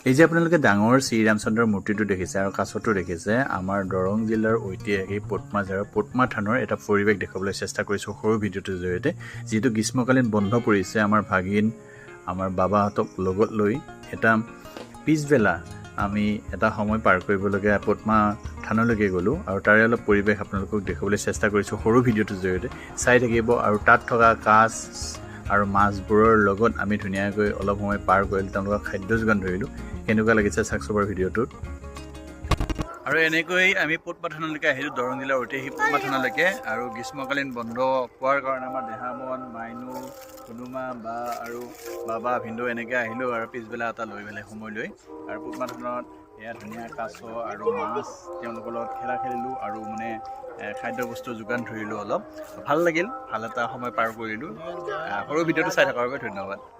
এই যে আপোনালোকে ডাঙৰ শ্ৰীৰামচন্দ্ৰৰ মূৰ্তিটো দেখিছে আৰু কাছটো দেখিছে আমাৰ দৰং জিলাৰ ঐতিহাসিক পটমাজাৰ পটমা থানৰ এটা পৰিৱেশ দেখাবলৈ চেষ্টা কৰিছোঁ সৰু ভিডিঅ'টোৰ জৰিয়তে যিটো গ্ৰীষ্মকালীন বন্ধ পৰিছে আমাৰ ভাগিন আমাৰ বাবাহঁতক লগত লৈ এটা পিছবেলা আমি এটা সময় পাৰ কৰিবলগীয়া পটমা থানলৈকে গ'লোঁ আৰু তাৰে অলপ পৰিৱেশ আপোনালোকক দেখাবলৈ চেষ্টা কৰিছোঁ সৰু ভিডিঅ'টোৰ জৰিয়তে চাই থাকিব আৰু তাত থকা কাছ আৰু মাছবোৰৰ লগত আমি ধুনীয়াকৈ অলপ সময় পাৰ কৰিলোঁ তেওঁলোকক খাদ্য যোগান ধৰিলোঁ কেনেকুৱা লাগিছে চাকচবৰ ভিডিঅ'টোত আৰু এনেকৈ আমি পটমা থানলৈকে আহিলোঁ দৰং জিলাৰ ঐতিহাসিক পটমা থানলৈকে আৰু গ্ৰীষ্মকালীন বন্ধ পোৱাৰ কাৰণে আমাৰ দেহামন মাইনু হনুমা বা আৰু বাবা ভিন্দু এনেকৈ আহিলোঁ আৰু পিছবেলা এটা লৈ পেলাই সময় লৈ আৰু পটমা থানত এয়া ধুনীয়া কাছ আৰু মাছ তেওঁলোকৰ লগত খেলা খেলিলোঁ আৰু মানে খাদ্যবস্তু যোগান ধৰিলোঁ অলপ ভাল লাগিল ভাল এটা সময় পাৰ কৰিলোঁ সৰু ভিডিঅ'টো চাই থকাৰ বাবে ধন্যবাদ।